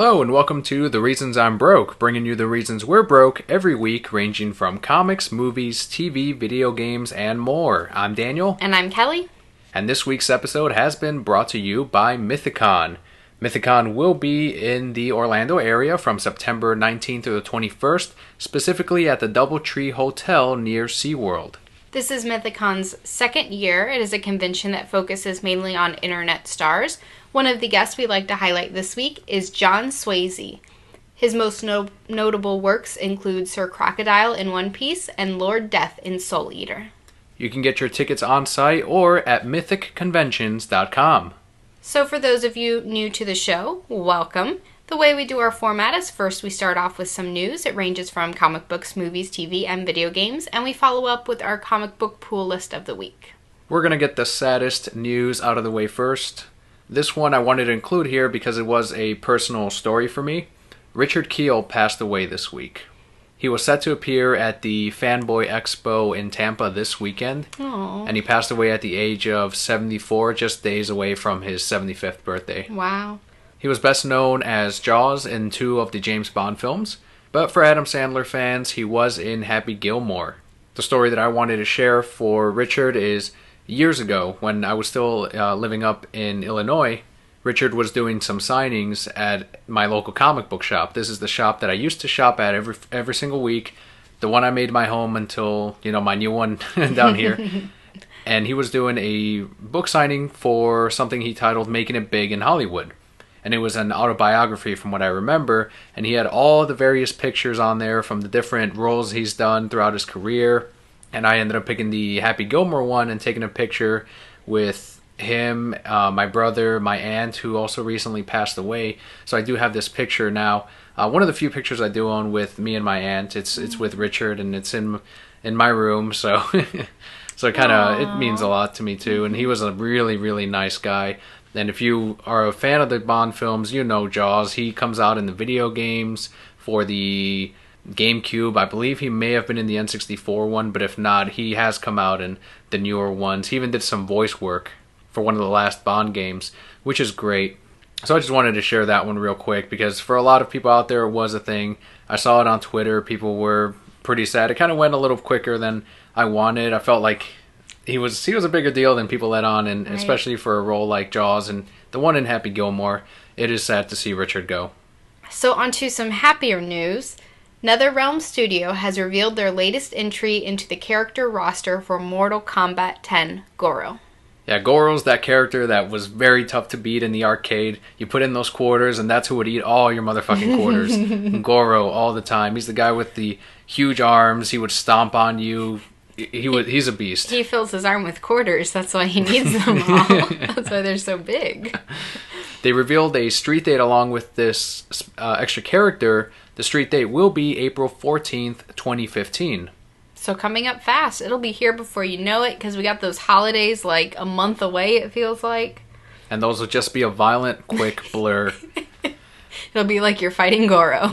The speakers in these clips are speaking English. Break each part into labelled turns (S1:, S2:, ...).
S1: Hello and welcome to The Reasons I'm Broke, bringing you the reasons we're broke every week, ranging from comics, movies, TV, video games, and more. I'm Daniel.
S2: And I'm Kelly.
S1: And this week's episode has been brought to you by Mythicon. Mythicon will be in the Orlando area from September 19th through the 21st, specifically at the Doubletree Hotel near SeaWorld.
S2: This is Mythicon's second year. It is a convention that focuses mainly on internet stars. One of the guests we'd like to highlight this week is John Swasey. His most notable works include Sir Crocodile in One Piece and Lord Death in Soul Eater.
S1: You can get your tickets on site or at mythicconventions.com.
S2: So for those of you new to the show, welcome. The way we do our format is first we start off with some news. It ranges from comic books, movies, TV, and video games, and we follow up with our comic book pool list of the week.
S1: We're going to get the saddest news out of the way first. This one I wanted to include here because it was a personal story for me. Richard Kiel passed away this week. He was set to appear at the Fanboy Expo in Tampa this weekend.
S2: Aww.
S1: And he passed away at the age of 74, just days away from his 75th birthday.
S2: Wow.
S1: He was best known as Jaws in 2 of the James Bond films, but for Adam Sandler fans, he was in Happy Gilmore. The story that I wanted to share for Richard is years ago, when I was still living up in Illinois, Richard was doing some signings at my local comic book shop. This is the shop that I used to shop at every single week, the one I made my home until, my new one down here. And he was doing a book signing for something he titled Making It Big in Hollywood. And it was an autobiography from what I remember, and he had all the various pictures on there from the different roles he's done throughout his career. And I ended up picking the Happy Gilmore one and taking a picture with him, my brother, my aunt, who also recently passed away. So I do have this picture now. One of the few pictures I do own with me and my aunt. It's with Richard, and it's in my room. So so it means a lot to me too. And he was a really, really nice guy. And if you are a fan of the Bond films, you know Jaws. He comes out in the video games for the GameCube. I believe he may have been in the N64 one, but if not, he has come out in the newer ones. He even did some voice work for one of the last Bond games, which is great. So I just wanted to share that one real quick, because for a lot of people out there, it was a thing. I saw it on Twitter. People were pretty sad. It kind of went a little quicker than I wanted. I felt like he was a bigger deal than people let on, and right. Especially for a role like Jaws and the one in Happy Gilmore, it is sad to see Richard go.
S2: So on to some happier news. NetherRealm Studio has revealed their latest entry into the character roster for Mortal Kombat 10, Goro.
S1: Yeah, Goro's that character that was very tough to beat in the arcade. You put in those quarters, and that's who would eat all your motherfucking quarters. Goro all the time. He's the guy with the huge arms. He would stomp on you. He's a beast.
S2: He fills his arm with quarters. That's why he needs them all. That's why they're so big.
S1: They revealed a street date along with this extra character. The street date will be April 14th, 2015.
S2: So coming up fast. It'll be here before you know it, because we got those holidays like a month away, it feels like.
S1: And those will just be a violent, quick blur.
S2: It'll be like you're fighting Goro.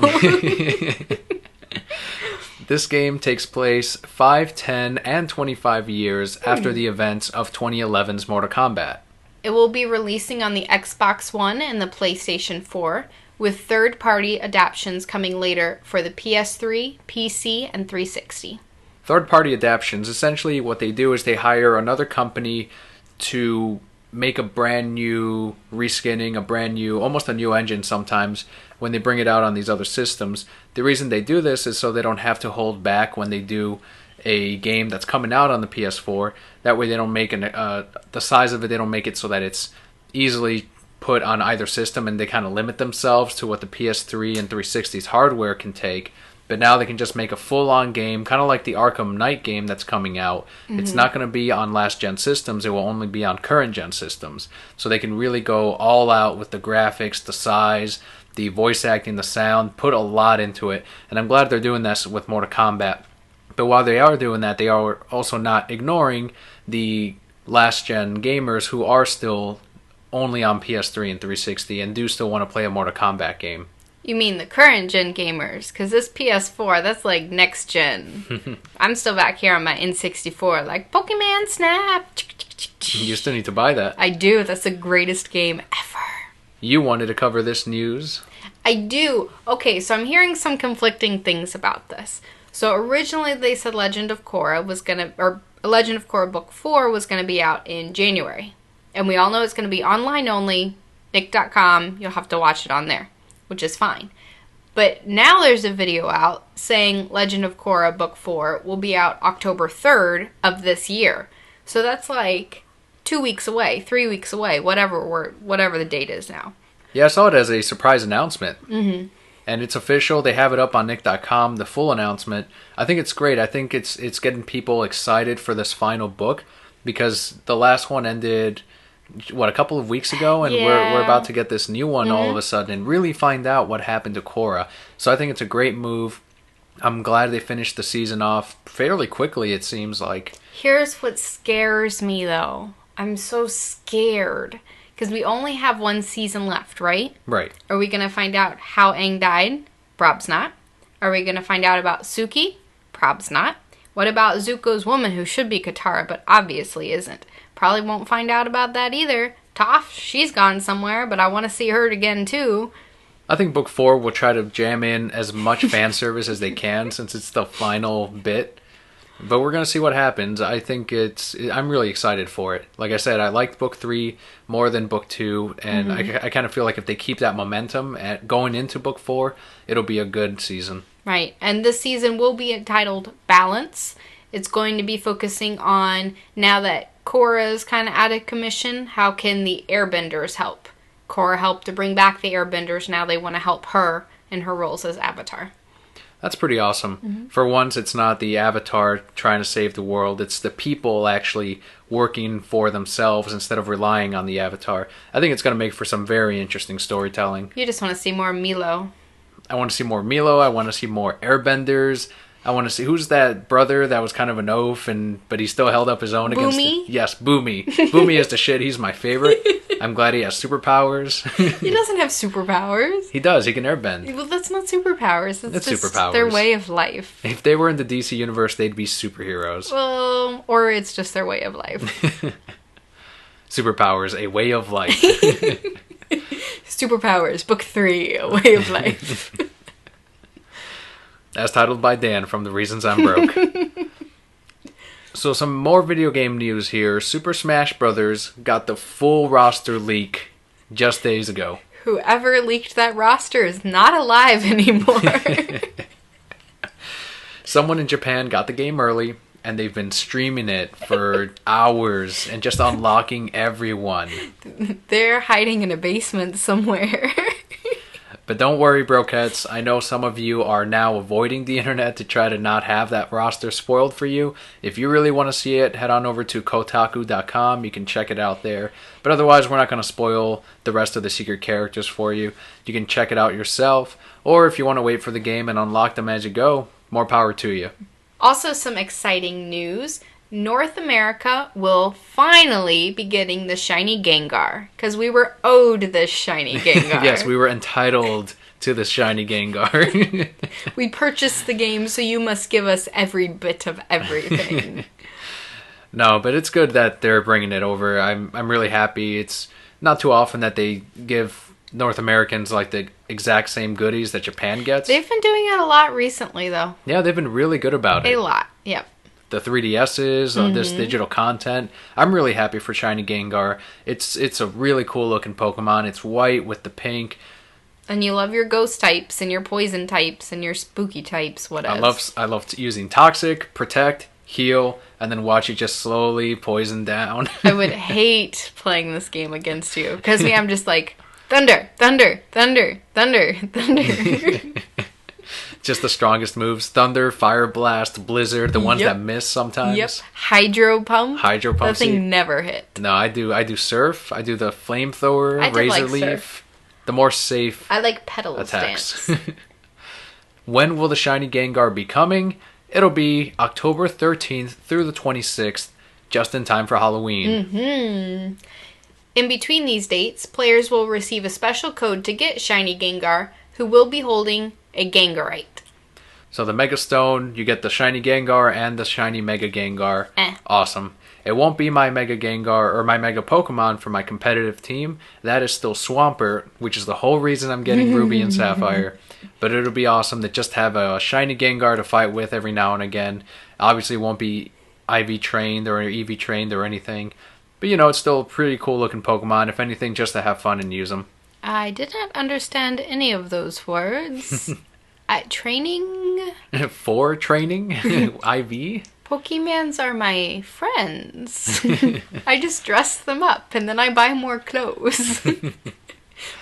S1: This game takes place 5, 10, and 25 years after the events of 2011's Mortal Kombat.
S2: It will be releasing on the Xbox One and the PlayStation 4, with third-party adaptions coming later for the PS3, PC, and 360.
S1: Third-party adaptions, essentially what they do is they hire another company to make a brand new reskinning, almost a new engine sometimes, when they bring it out on these other systems. The reason they do this is so they don't have to hold back when they do a game that's coming out on the PS4. That way they don't make the size of it, they don't make it so that it's easily put on either system, and they kind of limit themselves to what the PS3 and 360's hardware can take. But now they can just make a full-on game, kind of like the Arkham Knight game that's coming out. Mm-hmm. It's not going to be on last-gen systems. It will only be on current-gen systems. So they can really go all out with the graphics, the size, the voice acting, the sound, put a lot into it. And I'm glad they're doing this with Mortal Kombat. But while they are doing that, they are also not ignoring the last-gen gamers who are still only on PS3 and 360 and do still want to play a Mortal Kombat game.
S2: You mean the current gen gamers? Because this PS4, that's like next gen. I'm still back here on my N64, like Pokemon Snap.
S1: You still need to buy that.
S2: I do. That's the greatest game ever.
S1: You wanted to cover this news.
S2: I do. Okay, so I'm hearing some conflicting things about this. So originally they said Legend of Korra Legend of Korra Book 4 was gonna be out in January. And we all know it's gonna be online only, nick.com, you'll have to watch it on there, which is fine. But now there's a video out saying Legend of Korra Book 4 will be out October 3rd of this year. So that's like 2 weeks away, 3 weeks away, whatever the date is now.
S1: Yeah, I saw it as a surprise announcement.
S2: Mm-hmm.
S1: And it's official. They have it up on nick.com, the full announcement. I think it's great. I think it's getting people excited for this final book because the last one ended, a couple of weeks ago? And we're about to get this new one all of a sudden and really find out what happened to Korra. So I think it's a great move. I'm glad they finished the season off fairly quickly, it seems like.
S2: Here's what scares me, though. I'm so scared. Because we only have one season left, right?
S1: Right.
S2: Are we going to find out how Aang died? Prob's not. Are we going to find out about Suki? Prob's not. What about Zuko's woman, who should be Katara, but obviously isn't? Probably won't find out about that either. Toph, she's gone somewhere, but I want to see her again, too.
S1: I think Book 4 will try to jam in as much fan service as they can since it's the final bit. But we're going to see what happens. I think I'm really excited for it. Like I said, I liked Book 3 more than Book 2. And I kind of feel like if they keep that momentum going into Book 4, it'll be a good season.
S2: Right. And this season will be entitled Balance. It's going to be focusing on, now that Korra is kind of out of commission, how can the Airbenders help? Korra helped to bring back the Airbenders. Now they want to help her in her roles as Avatar.
S1: That's pretty awesome. For once, it's not the Avatar trying to save the world. It's the people actually working for themselves instead of relying on the Avatar. I think it's going to make for some very interesting storytelling.
S2: You just want to see more Milo.
S1: I want to see more Milo. I want to see more Airbenders. I want to see who's that brother that was kind of an oaf, but he still held up his own against.
S2: Boomy?
S1: Yes, Boomy. Boomy is the shit. He's my favorite. I'm glad he has superpowers.
S2: He doesn't have superpowers.
S1: He does. He can airbend.
S2: Well, that's not superpowers. It's just
S1: superpowers.
S2: Their way of life.
S1: If they were in the DC universe, they'd be superheroes.
S2: Well, or it's just their way of life.
S1: Superpowers, a way of life.
S2: Superpowers, Book 3, a way of life.
S1: As titled by Dan from The Reasons I'm Broke. So some more video game news here. Super Smash Bros. Got the full roster leak just days ago.
S2: Whoever leaked that roster is not alive anymore.
S1: Someone in Japan got the game early, and they've been streaming it for hours and just unlocking everyone.
S2: They're hiding in a basement somewhere.
S1: But don't worry, Brokettes. I know some of you are now avoiding the internet to try to not have that roster spoiled for you. If you really want to see it, head on over to Kotaku.com. You can check it out there. But otherwise, we're not going to spoil the rest of the secret characters for you. You can check it out yourself. Or if you want to wait for the game and unlock them as you go, more power to you.
S2: Also, some exciting news. North America will finally be getting the shiny Gengar. Because we were owed this shiny Gengar.
S1: Yes, we were entitled to the shiny Gengar.
S2: We purchased the game, so you must give us every bit of everything.
S1: No, but it's good that they're bringing it over. I'm really happy. It's not too often that they give North Americans like the exact same goodies that Japan gets.
S2: They've been doing it a lot recently, though.
S1: Yeah, they've been really good about it.
S2: A lot, yep.
S1: The 3DSs, this digital content. I'm really happy for Shiny Gengar. It's a really cool looking Pokemon. It's white with the pink.
S2: And you love your ghost types and your poison types and your spooky types, whatever.
S1: I love using Toxic, Protect, Heal, and then watch it just slowly poison down.
S2: I would hate playing this game against you. Because I'm just like, thunder, thunder, thunder, thunder, thunder.
S1: Just the strongest moves. Thunder, Fire Blast, Blizzard, the ones that miss sometimes.
S2: Yep. Hydro Pump.
S1: Hydro Pump.
S2: That thing never hit.
S1: No, I do Surf. I do the Flamethrower,
S2: I did
S1: Razor
S2: like
S1: Leaf.
S2: Surf.
S1: The more safe
S2: I like Petal
S1: attacks.
S2: Dance.
S1: When will the Shiny Gengar be coming? It'll be October 13th through the 26th, just in time for Halloween.
S2: Mm-hmm. In between these dates, players will receive a special code to get Shiny Gengar, who will be holding a Gengarite.
S1: So the Mega Stone, you get the Shiny Gengar and the Shiny Mega Gengar. Awesome. It won't be my Mega Gengar or my Mega Pokemon for my competitive team. That is still Swampert, which is the whole reason I'm getting Ruby and Sapphire. But it'll be awesome to just have a shiny Gengar to fight with every now and again. Obviously, it won't be IV trained or EV trained or anything. But, it's still a pretty cool looking Pokemon. If anything, just to have fun and use them.
S2: I did not understand any of those words. Training?
S1: For training? IV?
S2: Pokemans are my friends. I just dress them up and then I buy more clothes.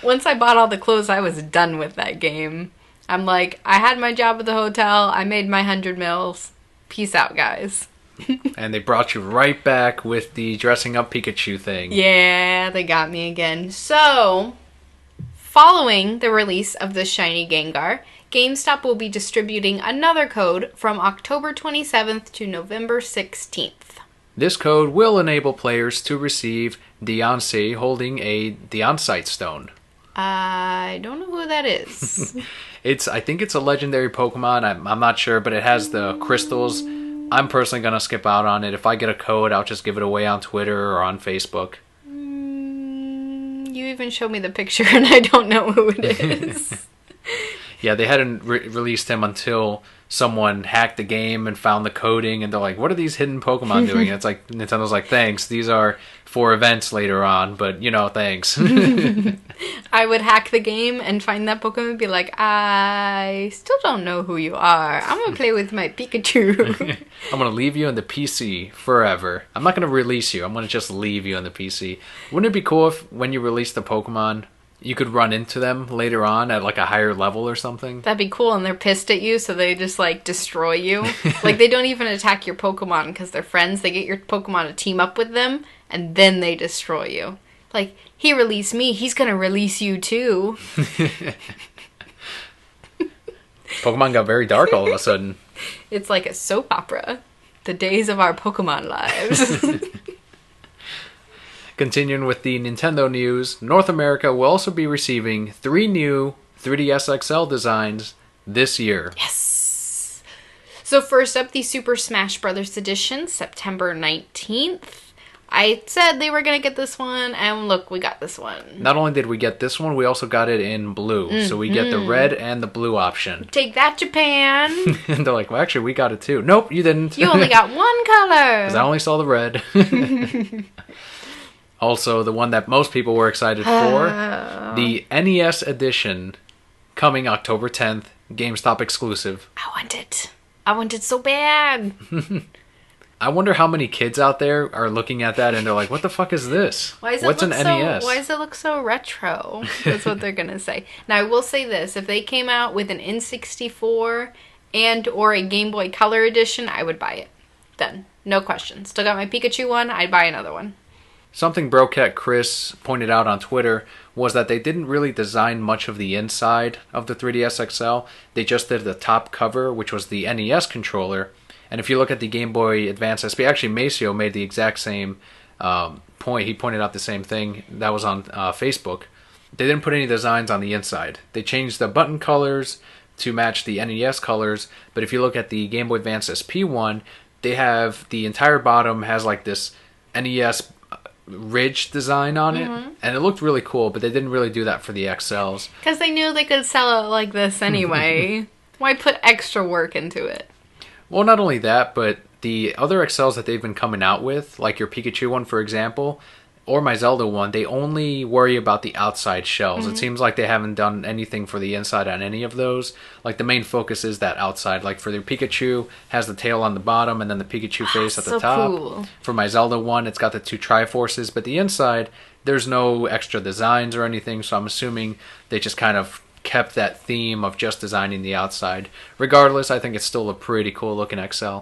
S2: Once I bought all the clothes, I was done with that game. I'm like, I had my job at the hotel. I made my 100 mils. Peace out, guys.
S1: And they brought you right back with the dressing up Pikachu thing.
S2: Yeah, they got me again. So, following the release of the shiny Gengar, GameStop will be distributing another code from October 27th to November 16th.
S1: This code will enable players to receive Deoncé holding a Deoncite stone.
S2: I don't know who that is.
S1: I think it's a legendary Pokemon. I'm not sure, but it has the crystals. I'm personally going to skip out on it. If I get a code, I'll just give it away on Twitter or on Facebook.
S2: You even showed me the picture and I don't know who it is.
S1: Yeah, they hadn't released him until someone hacked the game and found the coding, and they're like, what are these hidden Pokemon doing? And it's like, Nintendo's like, thanks, these are for events later on, but, thanks.
S2: I would hack the game and find that Pokemon and be like, I still don't know who you are. I'm going to play with my Pikachu.
S1: I'm going to leave you in the PC forever. I'm not going to release you. I'm going to just leave you in the PC. Wouldn't it be cool if when you release the Pokemon, you could run into them later on at like a higher level or something?
S2: That'd be cool, and they're pissed at you, so they just like destroy you. Like they don't even attack your Pokemon because they're friends. They get your Pokemon to team up with them, and then they destroy you. Like, he released me, he's gonna release you too.
S1: Pokemon got very dark all of a sudden.
S2: It's like a soap opera. The days of our Pokemon lives.
S1: Continuing with the Nintendo news, North America will also be receiving 3 new 3DS XL designs this year.
S2: Yes! So first up, the Super Smash Bros. Edition, September 19th. I said they were going to get this one, and look, we got this one.
S1: Not only did we get this one, we also got it in blue. So we get the red and the blue option.
S2: Take that, Japan!
S1: And they're like, well, actually, we got it too. Nope, you didn't.
S2: You only got one color!
S1: Because I only saw the red. Also, the one that most people were excited for, the NES edition, coming October 10th, GameStop exclusive.
S2: I want it. I want it so bad.
S1: I wonder how many kids out there are looking at that and they're like, what the fuck is this? What's an NES?
S2: Why does it look so retro? That's what they're going to say. Now, I will say this. If they came out with an N64 and or a Game Boy Color edition, I would buy it. Done. No question. Still got my Pikachu one. I'd buy another one.
S1: Something Brocat Chris pointed out on Twitter was that they didn't really design much of the inside of the 3DS XL. They just did the top cover, which was the NES controller. And if you look at the Game Boy Advance SP, actually Maceo made the exact same point. He pointed out the same thing. That was on Facebook. They didn't put any designs on the inside. They changed the button colors to match the NES colors. But if you look at the Game Boy Advance SP one, they have the entire bottom has like this NES ridge design on it, and it looked really cool, but they didn't really do that for the XLs.
S2: Because they knew they could sell it like this anyway. Why put extra work into it?
S1: Well, not only that, but the other XLs that they've been coming out with, like your Pikachu one, for example, or my Zelda one, they only worry about the outside shells. It seems like they haven't done anything for the inside on any of those. Like, the main focus is that outside. Like, for their Pikachu, has the tail on the bottom and then the Pikachu face at the top.
S2: Cool.
S1: For my Zelda one, it's got the 2 Triforces, but the inside, there's no extra designs or anything, so I'm assuming they just kind of kept that theme of just designing the outside. Regardless, I think it's still a pretty cool looking XL.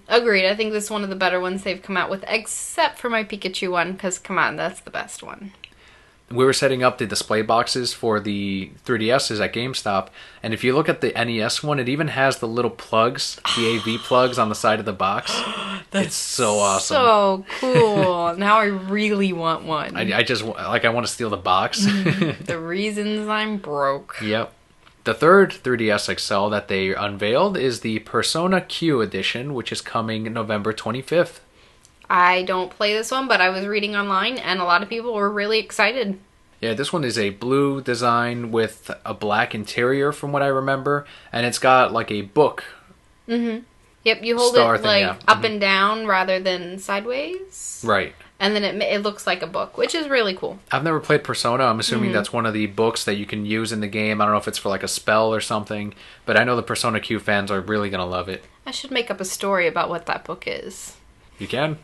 S2: Agreed. I think this is one of the better ones they've come out with, except for my Pikachu one, because come on, that's the best one.
S1: We were setting up the display boxes for the 3DSs at GameStop, and if you look at the NES one, it even has the little plugs, the AV plugs on the side of the box. It's so awesome.
S2: So cool. Now I really want one.
S1: I just, like, I want to steal the box.
S2: The reasons I'm broke.
S1: Yep. The third 3DS XL that they unveiled is the Persona Q edition, which is coming November 25th.
S2: I don't play this one, but I was reading online, and a lot of people were really excited.
S1: Yeah, this one is a blue design with a black interior from what I remember, and it's got like a book.
S2: Mm-hmm. Yep, you hold
S1: Star
S2: it
S1: thing,
S2: like
S1: yeah.
S2: up and down rather than sideways.
S1: Right.
S2: And then it looks like a book, which is really cool.
S1: I've never played Persona. I'm assuming that's one of the books that you can use in the game. I don't know if it's for like a spell or something, but I know the Persona Q fans are really going to love it.
S2: I should make up a story about what that book is.
S1: You can.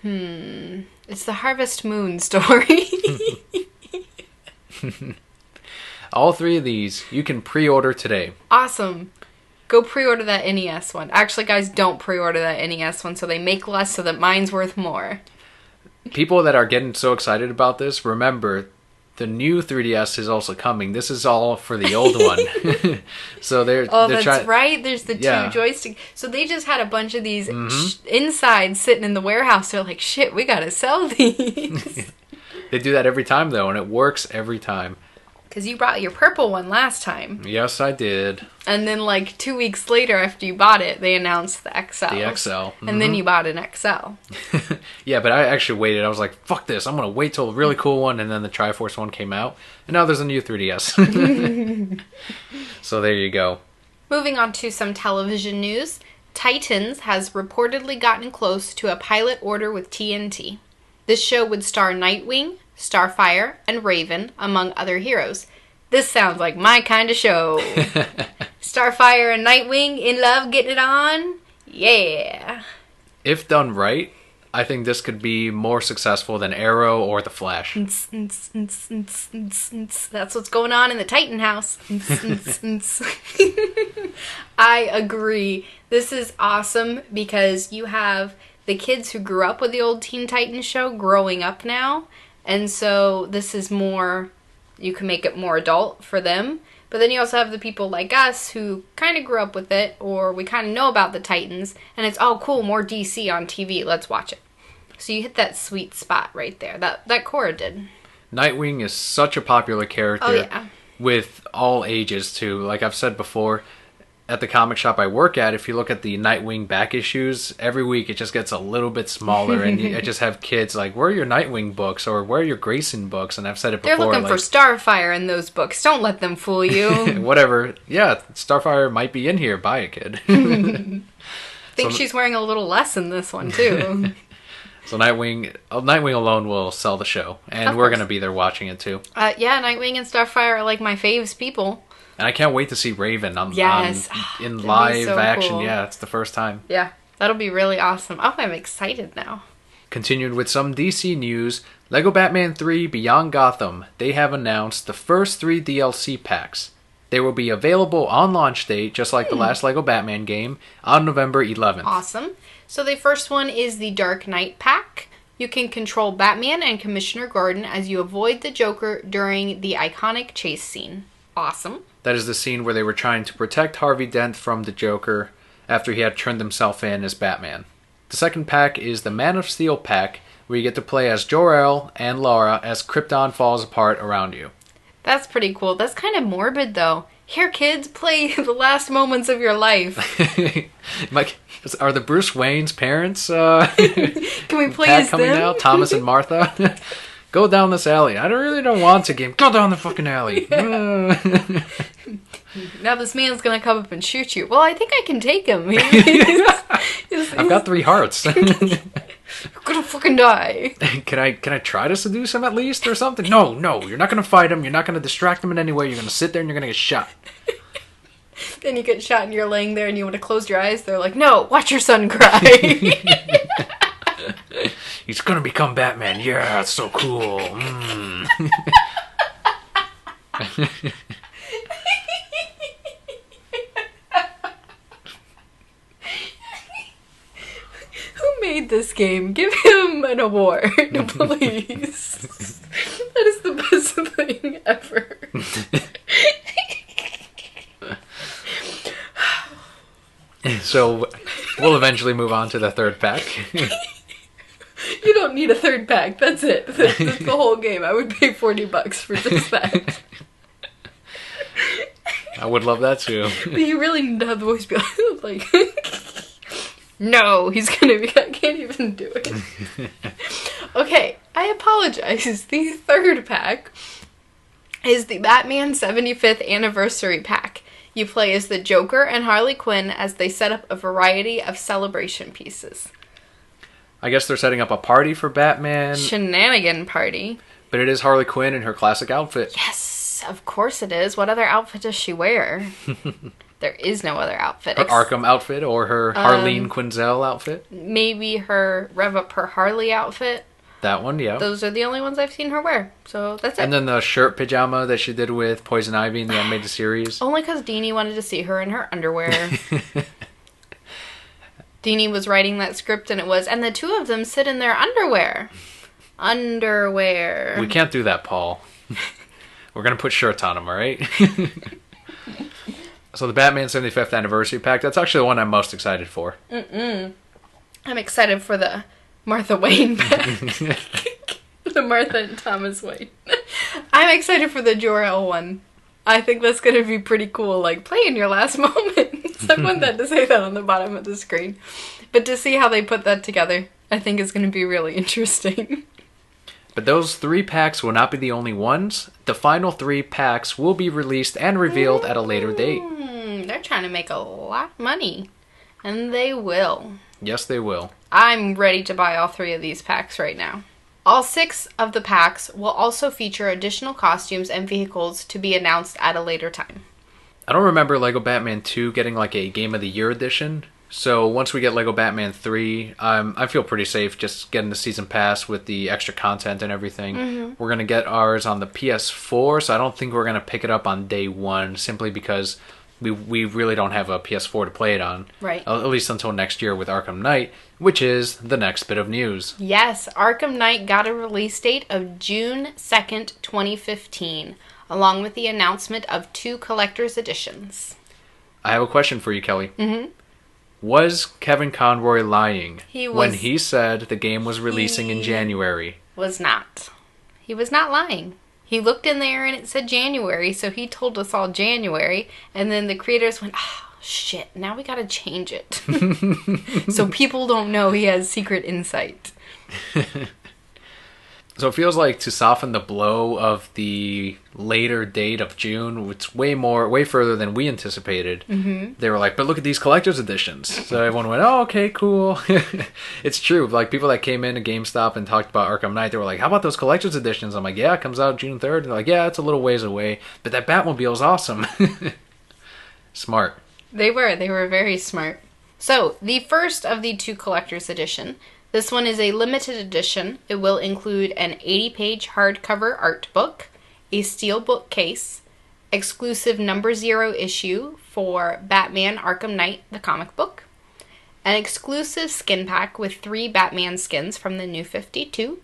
S2: It's the Harvest Moon story.
S1: All three of these you can pre-order today.
S2: Awesome. Go pre-order that NES one. Actually, guys, don't pre-order that NES one so they make less so that mine's worth more.
S1: People that are getting so excited about this, remember, the new 3DS is also coming. This is all for the old one. So they're
S2: that's right. There's the two joysticks. So they just had a bunch of these inside sitting in the warehouse. They're like, shit, we gotta sell these.
S1: They do that every time, though, and it works every time.
S2: Because you brought your purple one last time.
S1: Yes, I did.
S2: And then, like, 2 weeks later after you bought it, they announced the XL.
S1: The XL.
S2: And then you bought an XL.
S1: Yeah, but I actually waited. I was like, fuck this. I'm going to wait till a really cool one. And then the Triforce one came out. And now there's a new 3DS. So there you go.
S2: Moving on to some television news. Titans has reportedly gotten close to a pilot order with TNT. This show would star Nightwing, Starfire, and Raven, among other heroes. This sounds like my kind of show. Starfire and Nightwing in love, getting it on? Yeah.
S1: If done right, I think this could be more successful than Arrow or The Flash.
S2: That's what's going on in the Titan house. I agree. This is awesome because you have the kids who grew up with the old Teen Titans show growing up now. And so this is more, you can make it more adult for them. But then you also have the people like us who kind of grew up with it, or we kind of know about the Titans, and it's, oh cool, more DC on TV, let's watch it. So you hit that sweet spot right there. That Cora did.
S1: Nightwing is such a popular character with all ages too. Like I've said before, at the comic shop I work at, if you look at the Nightwing back issues, every week it just gets a little bit smaller, and I just have kids like, where are your Nightwing books, or where are your Grayson books? And I've said it before.
S2: They're looking for Starfire in those books. Don't let them fool you.
S1: Whatever. Yeah, Starfire might be in here. Buy it, kid.
S2: Think she's wearing a little less in this one, too.
S1: So Nightwing alone will sell the show, and we're going to be there watching it, too.
S2: Yeah, Nightwing and Starfire are like my faves people.
S1: And I can't wait to see Raven in
S2: That'd
S1: live
S2: so
S1: action.
S2: Cool.
S1: Yeah, it's the first time.
S2: Yeah, that'll be really awesome. Oh, I'm excited now.
S1: Continued with some DC news, Lego Batman 3 Beyond Gotham. They have announced the first 3 DLC packs. They will be available on launch date, just like the last Lego Batman game, on November 11th.
S2: Awesome. So the first one is the Dark Knight pack. You can control Batman and Commissioner Gordon as you avoid the Joker during the iconic chase scene. Awesome.
S1: That is the scene where they were trying to protect Harvey Dent from the Joker after he had turned himself in as Batman. The second pack is the Man of Steel pack, where you get to play as Jor-El and Lara as Krypton falls apart around you.
S2: That's pretty cool. That's kind of morbid, though. Here, kids, play the last moments of your life.
S1: Like, are the Bruce Wayne's parents
S2: Can we play as
S1: coming
S2: them?
S1: out? Thomas and Martha? Go down this alley. I really don't want to game. Go down the fucking alley.
S2: Now this man's gonna come up and shoot you. Well, I think I can take him.
S1: I've got 3 hearts.
S2: I'm gonna fucking die.
S1: Can I try to seduce him at least or something? No, you're not gonna fight him. You're not gonna distract him in any way. You're gonna sit there and you're gonna get shot.
S2: Then you get shot and you're laying there and you want to close your eyes. They're like, no, watch your son cry.
S1: He's gonna become Batman. Yeah, that's so cool.
S2: Who made this game? Give him an award, please. That is the best thing ever.
S1: So, we'll eventually move on to the third pack.
S2: You don't need a third pack. That's it. That's the whole game. I would pay $40 for just that.
S1: I would love that too.
S2: But you really need to have the voice be like No, he's gonna be... I can't even do it. Okay, I apologize. The third pack is the Batman 75th Anniversary Pack. You play as the Joker and Harley Quinn as they set up a variety of celebration pieces.
S1: I guess they're setting up a party for Batman.
S2: Shenanigan party.
S1: But it is Harley Quinn in her classic outfit.
S2: Yes, of course it is. What other outfit does she wear? There is no other outfit.
S1: Her Arkham outfit or her Harleen Quinzel outfit.
S2: Maybe her Rev Up Her Harley outfit.
S1: That one, yeah.
S2: Those are the only ones I've seen her wear. So that's it.
S1: And then the shirt pajama that she did with Poison Ivy in the animated series.
S2: Only because Deanie wanted to see her in her underwear. Deanie was writing that script and it was, and the two of them sit in their underwear. Underwear.
S1: We can't do that, Paul. We're going to put shirts on them, all right? So the Batman 75th Anniversary Pack, that's actually the one I'm most excited for.
S2: I'm excited for the Martha Wayne pack. The Martha and Thomas Wayne. I'm excited for the Jor-El one. I think that's going to be pretty cool. Like, play in your last moments. I want that to say that on the bottom of the screen. But to see how they put that together, I think is going to be really interesting.
S1: But those 3 packs will not be the only ones. The final 3 packs will be released and revealed at a later date.
S2: They're trying to make a lot of money. And they will.
S1: Yes, they will.
S2: I'm ready to buy all 3 of these packs right now. All 6 of the packs will also feature additional costumes and vehicles to be announced at a later time.
S1: I don't remember Lego Batman 2 getting like a Game of the Year edition. So once we get Lego Batman 3, I feel pretty safe just getting the season pass with the extra content and everything. We're going to get ours on the PS4, so I don't think we're going to pick it up on day 1 simply because we really don't have a PS4 to play it on.
S2: Right.
S1: At least until next year with Arkham Knight, which is the next bit of news.
S2: Yes, Arkham Knight got a release date of June 2nd, 2015, along with the announcement of 2 collector's editions.
S1: I have a question for you, Kelly. Was Kevin Conroy lying when he said the game was releasing in January?
S2: Was not. He was not lying. He looked in there and it said January, so he told us all January, and then the creators went, oh, shit, now we gotta change it. So people don't know he has secret insight.
S1: So it feels like to soften the blow of the later date of June, it's way further than we anticipated. They were like, but look at these collector's editions. So everyone went, oh, okay, cool. It's true. Like people that came in to GameStop and talked about Arkham Knight, they were like, how about those collector's editions? I'm like, yeah, it comes out June 3rd. And they're like, yeah, it's a little ways away, but that Batmobile's awesome. Smart.
S2: They were very smart. So the first of the 2 collector's edition. This one is a limited edition. It will include an 80-page hardcover art book, a steelbook case, exclusive number 0 issue for Batman Arkham Knight, the comic book, an exclusive skin pack with 3 Batman skins from the New 52,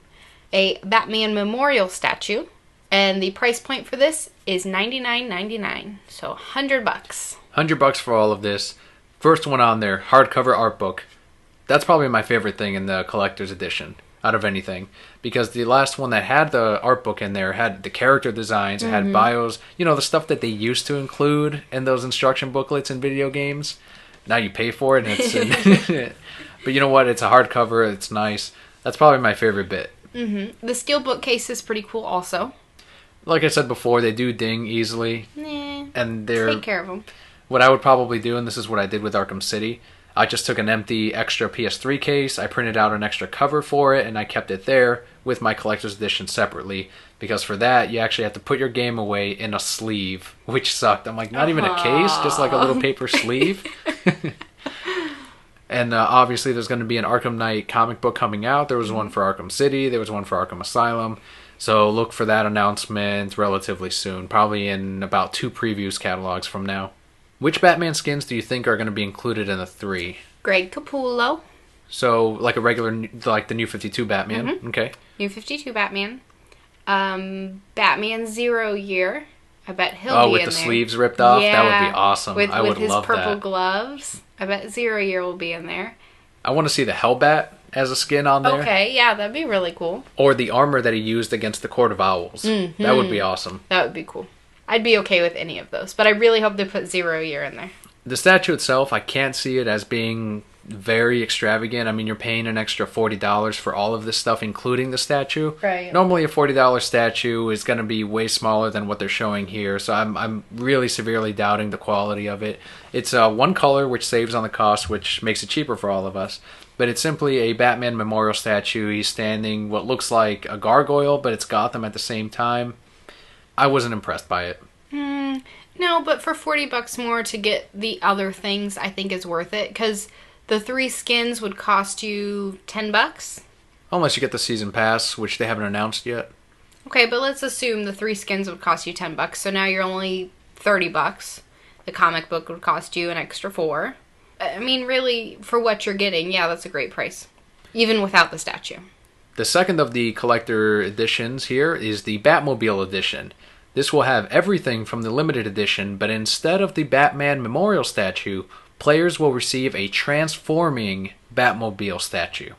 S2: a Batman memorial statue, and the price point for this is $99.99, so $100.
S1: $100 for all of this. First one on there, hardcover art book. That's probably my favorite thing in the collector's edition out of anything, because the last one that had the art book in there had the character designs, it had bios, you know, the stuff that they used to include in those instruction booklets in video games. Now you pay for it and it's but you know what, it's a hardcover, it's nice. That's probably my favorite bit.
S2: The steelbook case is pretty cool also.
S1: Like I said before, they do ding easily. And they're
S2: take care of them.
S1: What I would probably do, and this is what I did with Arkham City, I just took an empty extra PS3 case, I printed out an extra cover for it, and I kept it there with my collector's edition separately, because for that, you actually have to put your game away in a sleeve, which sucked. I'm like, not even a case, just like a little paper sleeve. And obviously there's going to be an Arkham Knight comic book coming out. There was one for Arkham City, there was one for Arkham Asylum, so look for that announcement relatively soon, probably in about 2 previews catalogs from now. Which Batman skins do you think are going to be included in the 3?
S2: Greg Capullo.
S1: So, like a regular, like the New 52 Batman? Okay.
S2: New 52 Batman. Batman 0 Year. I bet he'll be in there.
S1: Oh, with the sleeves ripped off? Yeah. That would be awesome. I would love that. With his
S2: purple gloves. I bet 0 Year will be in there.
S1: I want to see the Hellbat as a skin on there.
S2: Okay, yeah, that'd be really cool.
S1: Or the armor that he used against the Court of Owls. That would be awesome.
S2: That would be cool. I'd be okay with any of those, but I really hope they put 0 Year in there.
S1: The statue itself, I can't see it as being very extravagant. I mean, you're paying an extra $40 for all of this stuff, including the statue.
S2: Right.
S1: Normally, a $40 statue is going to be way smaller than what they're showing here, so I'm really severely doubting the quality of it. It's one color, which saves on the cost, which makes it cheaper for all of us. But it's simply a Batman memorial statue. He's standing what looks like a gargoyle, but it's Gotham at the same time. I wasn't impressed by it.
S2: No, but for $40 more to get the other things, I think is worth it, because the 3 skins would cost you $10.
S1: Unless you get the season pass, which they haven't announced yet.
S2: Okay, but let's assume the 3 skins would cost you $10, so now you're only $30. The comic book would cost you an extra $4. I mean, really, for what you're getting, yeah, that's a great price. Even without the statue.
S1: The second of the collector editions here is the Batmobile edition. This will have everything from the limited edition, but instead of the Batman memorial statue, players will receive a transforming Batmobile statue.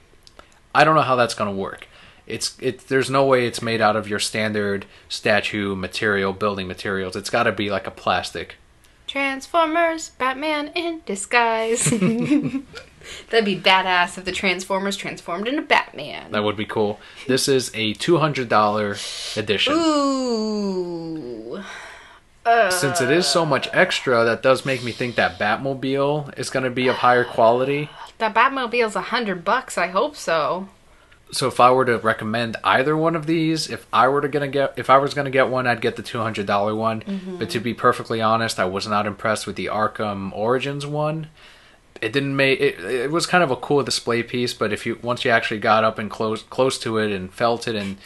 S1: I don't know how that's going to work. There's no way it's made out of your standard statue material, building materials. It's got to be like a plastic.
S2: Transformers, Batman in disguise. That'd be badass if the Transformers transformed into Batman.
S1: That would be cool. This is a $200 edition.
S2: Ooh.
S1: Since it is so much extra, that does make me think that Batmobile is going to be of higher quality.
S2: That Batmobile's $100. I hope so.
S1: So if I were to recommend either one of these, if I was gonna get one, I'd get the $200 one. Mm-hmm. But to be perfectly honest, I was not impressed with the Arkham Origins one. It was kind of a cool display piece, but once you actually got up and close to it and felt it, and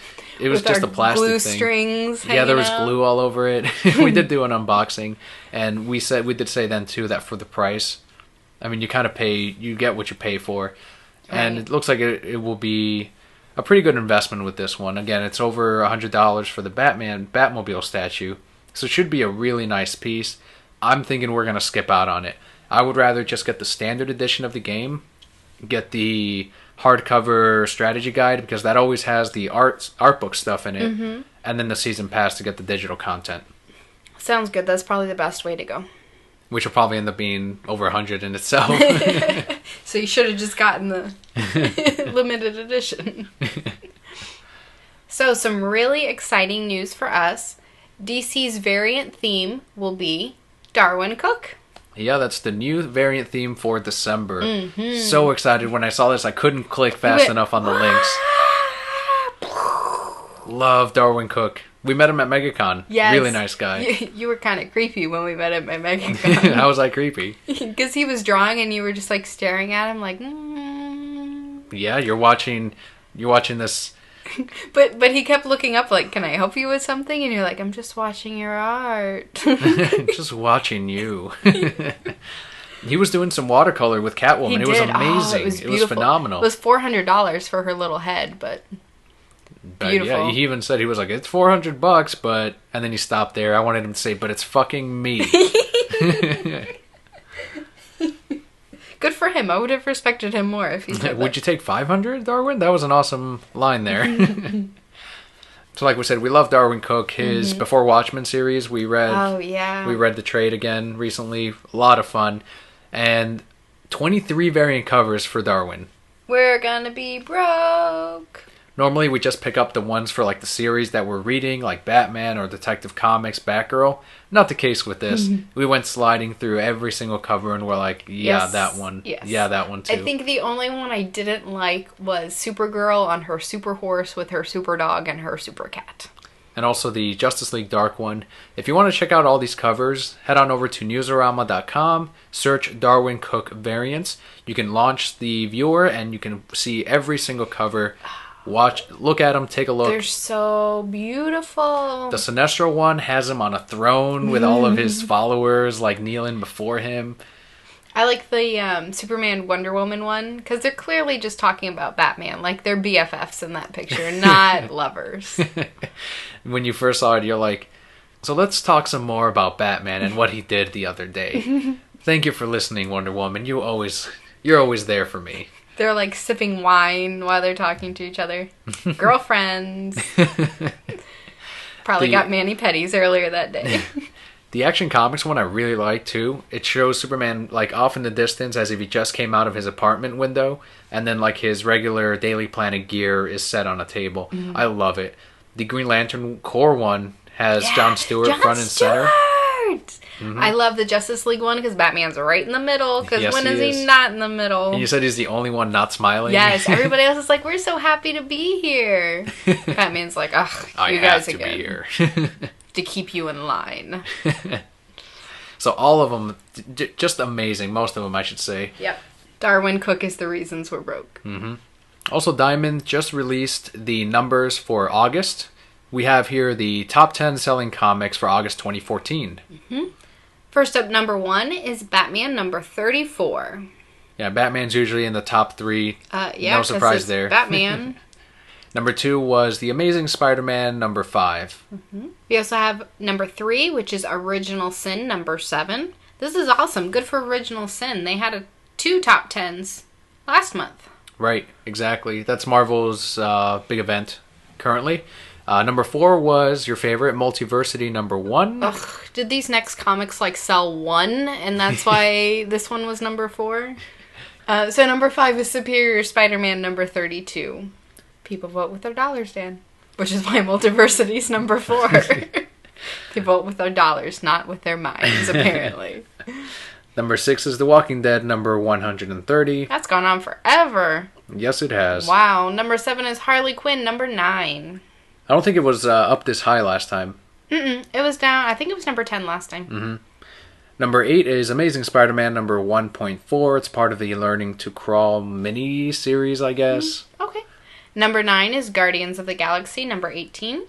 S1: it was just a plastic
S2: glue
S1: thing.
S2: Strings.
S1: Yeah, there was
S2: out.
S1: glue all over it. We did do an unboxing, and we did say then too that for the price, I mean, you get what you pay for, and
S2: Right.
S1: it looks like it will be a pretty good investment with this one. Again, it's over $100 for the Batmobile statue, so it should be a really nice piece. I'm thinking we're gonna skip out on it. I would rather just get the standard edition of the game, get the hardcover strategy guide, because that always has the art book stuff in it,
S2: Mm-hmm.
S1: and then the season pass to get the digital content,
S2: Sounds good. That's probably the best way to go.
S1: which will probably end up being over 100 in itself.
S2: So you should have just gotten the limited edition. So some really exciting news for us. DC's variant theme will be Darwin Cook.
S1: Yeah, that's the new variant theme for December.
S2: Mm-hmm.
S1: So excited when I saw this. I couldn't click fast enough on the links. Love Darwin Cook. We met him at MegaCon.
S2: Yes.
S1: Really nice guy.
S2: You were kind of creepy when we met him at MegaCon.
S1: How was I creepy?
S2: Because he was drawing and you were just like staring at him like,
S1: Yeah, you're watching this.
S2: But he kept looking up like, can I help you with something? And you're like, I'm just watching your art.
S1: Just watching you. He was doing some watercolor with Catwoman. It was amazing.
S2: It was
S1: phenomenal.
S2: It was $400 for her little head, but beautiful.
S1: Yeah, he even said, he was like, it's $400, but, and then he stopped there. I wanted him to say, but it's fucking me.
S2: Good for him. I would have respected him more if he said that.
S1: Would you take 500, Darwin? That was an awesome line there. So like we said, we love Darwin Cook. His Before Watchmen series, we read.
S2: Oh, yeah.
S1: We read the trade again recently. A lot of fun. And 23 variant covers for Darwin.
S2: We're gonna be broke.
S1: Normally we just pick up the ones for like the series that we're reading, like Batman or Detective Comics, Batgirl. Not the case with this. We went sliding through every single cover and we're like, yeah,
S2: Yes.
S1: that one.
S2: Yes.
S1: Yeah, that one too.
S2: I think the only one I didn't like was Supergirl on her super horse with her super dog and her super cat.
S1: And also the Justice League Dark one. If you want to check out all these covers, head on over to newsarama.com, search Darwin Cook variants. You can launch the viewer and you can see every single cover. Look at them, take a look.
S2: They're so beautiful.
S1: The Sinestro one has him on a throne with all of his followers like kneeling before him.
S2: I like the Superman Wonder Woman one because they're clearly just talking about Batman. Like they're BFFs in that picture, not lovers.
S1: When you first saw it, you're like, so let's talk some more about Batman and what he did the other day. Thank you for listening, Wonder Woman. You're always there for me.
S2: They're like sipping wine while they're talking to each other. Girlfriends. Probably got mani-pedis earlier that day.
S1: The Action Comics one I really like too. It shows Superman like off in the distance as if he just came out of his apartment window, and then like his regular Daily Planet gear is set on a table. I love it. The Green Lantern Corps one has John Stewart front and center.
S2: I love the Justice League one because Batman's right in the middle. Because
S1: Yes,
S2: when
S1: he
S2: is
S1: is.
S2: he not in the middle?
S1: And you said he's the only one not smiling?
S2: Yes, everybody else is like, we're so happy to be here. Batman's like, ugh,
S1: I
S2: you
S1: have
S2: guys
S1: to
S2: again.
S1: be here.
S2: To keep you in line.
S1: So all of them, just amazing. Most of them, I should say.
S2: Yep. Darwin Cook is the reasons we're broke.
S1: Also, Diamond just released the numbers for August. We have here the top 10 selling comics for August 2014.
S2: First up, number 1 is Batman number 34.
S1: Yeah, Batman's usually in the top 3.
S2: Yeah,
S1: no surprise
S2: it's
S1: there.
S2: Batman.
S1: Number 2 was The Amazing Spider-Man number 5.
S2: We also have number 3, which is Original Sin number 7. This is awesome. Good for Original Sin. They had 2 top 10s last month.
S1: Right, exactly. That's Marvel's big event currently. Number 4 was your favorite, Multiversity number 1.
S2: Ugh, did these next comics like sell 1 and that's why this one was number 4? So number 5 is Superior Spider-Man number 32. People vote with their dollars, Dan. Which is why Multiversity's number 4. They vote with their dollars, not with their minds, apparently.
S1: Number 6 is The Walking Dead number 130.
S2: That's gone on forever.
S1: Yes, it has.
S2: Wow. Number 7 is Harley Quinn number 9.
S1: I don't think it was up this high last time.
S2: It was down. I think it was number 10 last time.
S1: Number 8 is Amazing Spider-Man number 1.4. It's part of the Learning to Crawl mini-series, I guess.
S2: Okay. Number 9 is Guardians of the Galaxy number 18.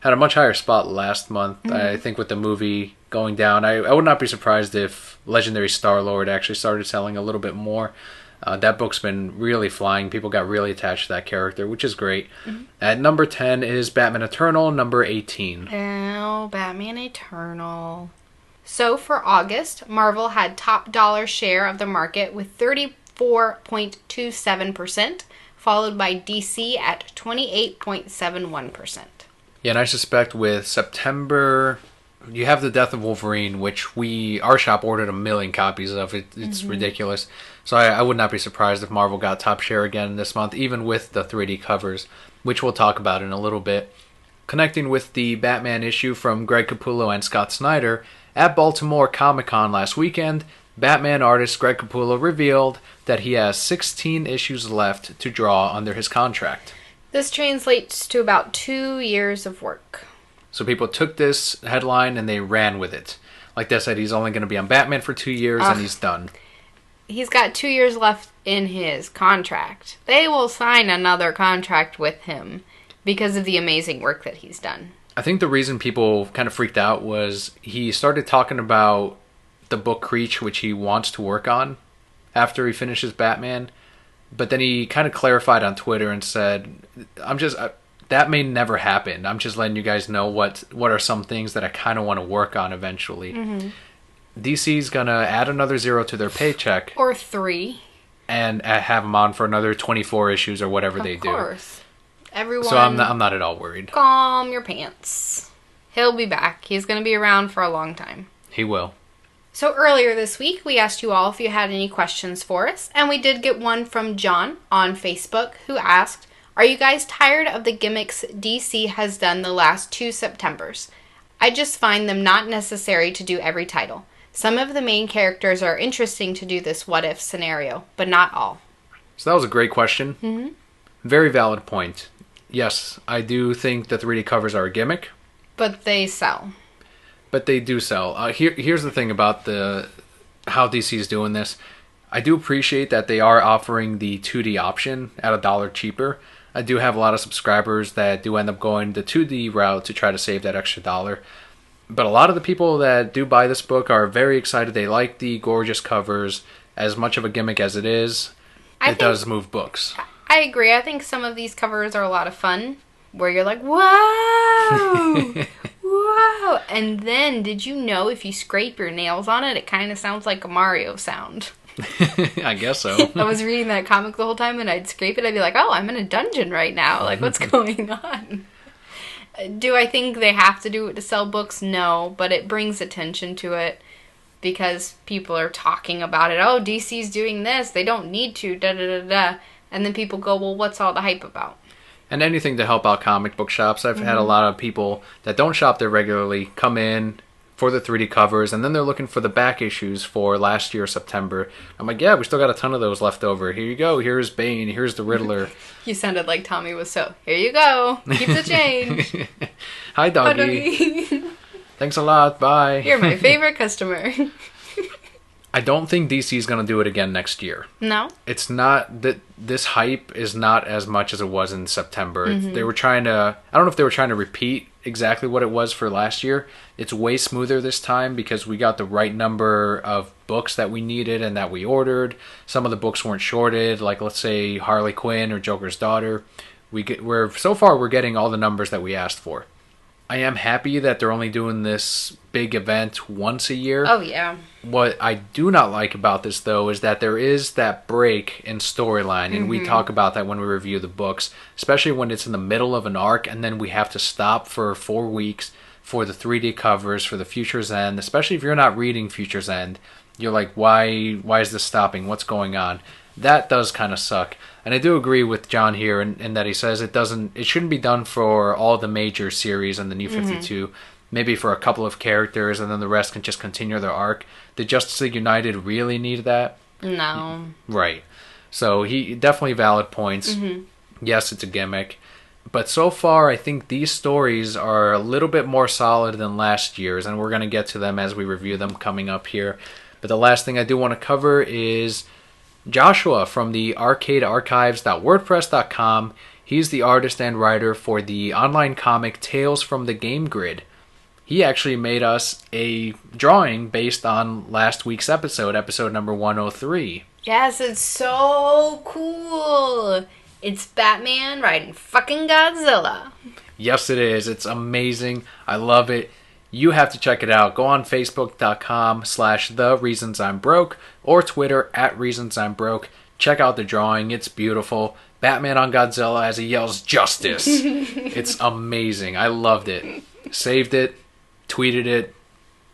S1: Had a much higher spot last month, I think, with the movie going down. I would not be surprised if Legendary Star-Lord actually started selling a little bit more. That book's been really flying. People got really attached to that character, which is great. At number 10 is Batman Eternal, number 18.
S2: Oh, Batman Eternal. So for August, Marvel had top dollar share of the market with 34.27%, followed by DC at 28.71%.
S1: Yeah, and I suspect with September, you have The Death of Wolverine, which our shop ordered 1 million copies of. It's ridiculous. So I would not be surprised if Marvel got top share again this month, even with the 3D covers, which we'll talk about in a little bit. Connecting with the Batman issue from Greg Capullo and Scott Snyder, at Baltimore Comic-Con last weekend, Batman artist Greg Capullo revealed that he has 16 issues left to draw under his contract.
S2: This translates to about 2 years of work.
S1: So people took this headline and they ran with it. Like they said, he's only going to be on Batman for 2 years and he's done.
S2: He's got 2 years left in his contract. They will sign another contract with him because of the amazing work that he's done.
S1: I think the reason people kind of freaked out was he started talking about the book Creech, which he wants to work on after he finishes Batman. But then he kind of clarified on Twitter and said, that may never happen. I'm just letting you guys know what are some things that I kind of want to work on eventually. DC's going to add another 0 to their paycheck.
S2: Or 3.
S1: And have him on for another 24 issues or whatever they do.
S2: Of course. Everyone,
S1: so I'm not at all worried.
S2: Calm your pants. He'll be back. He's going to be around for a long time.
S1: He will.
S2: So earlier this week, we asked you all if you had any questions for us. And we did get one from John on Facebook who asked, are you guys tired of the gimmicks DC has done the last 2 Septembers? I just find them not necessary to do every title. Some of the main characters are interesting to do this what-if scenario, but not all.
S1: So that was a great question. Very valid point. Yes, I do think the 3D covers are a gimmick.
S2: But they sell.
S1: But they do sell. Here's the thing about how DC is doing this. I do appreciate that they are offering the 2D option at $1 cheaper. I do have a lot of subscribers that do end up going the 2D route to try to save that extra $1. But a lot of the people that do buy this book are very excited. They like the gorgeous covers. As much of a gimmick as it is, it does move books.
S2: I agree. I think some of these covers are a lot of fun. Where you're like, whoa! Whoa! And then, did you know if you scrape your nails on it, it kind of sounds like a Mario sound?
S1: I guess so.
S2: I was reading that comic the whole time and I'd scrape it. I'd be like, oh, I'm in a dungeon right now. Like, what's going on? Do I think they have to do it to sell books? No, but it brings attention to it because people are talking about it. Oh, DC's doing this. They don't need to, da-da-da-da. And then people go, well, what's all the hype about?
S1: And anything to help out comic book shops. I've had a lot of people that don't shop there regularly come in for the 3D covers, and then they're looking for the back issues for last year, September. I'm like, yeah, we still got a ton of those left over. Here you go. Here's Bane. Here's the Riddler.
S2: You sounded like Tommy Wiseau. Here you go. Keep the change.
S1: Hi, doggy. Thanks a lot. Bye.
S2: You're my favorite customer.
S1: I don't think DC is going to do it again next year.
S2: No?
S1: It's not that this hype is not as much as it was in September. They were trying to, I don't know if they were trying to repeat exactly what it was for last year. It's way smoother this time because we got the right number of books that we needed and that we ordered. Some of the books weren't shorted, like let's say Harley Quinn or Joker's Daughter. So far we're getting all the numbers that we asked for. I am happy that they're only doing this big event once a year.
S2: Oh, yeah.
S1: What I do not like about this, though, is that there is that break in storyline, and we talk about that when we review the books, especially when it's in the middle of an arc, and then we have to stop for 4 weeks for the 3D covers for the Futures End, especially if you're not reading Futures End. You're like, why is this stopping? What's going on? That does kind of suck. And I do agree with John here in that he says it shouldn't be done for all the major series and the New 52. Maybe for a couple of characters and then the rest can just continue their arc. Did Justice League United really need that?
S2: No.
S1: Right. So he definitely valid points. Yes, it's a gimmick. But so far, I think these stories are a little bit more solid than last year's, and we're going to get to them as we review them coming up here. But the last thing I do want to cover is Joshua from the arcadearchives.wordpress.com. He's the artist and writer for the online comic Tales from the Game Grid. He actually made us a drawing based on last week's episode number 103.
S2: Yes, it's so cool. It's Batman riding fucking Godzilla.
S1: Yes, it is. It's amazing. I love it. You have to check it out. Go on Facebook.com/TheReasonsI'mBroke or Twitter @ReasonsI'mBroke. Check out the drawing. It's beautiful. Batman on Godzilla as he yells justice. It's amazing. I loved it. Saved it, tweeted it,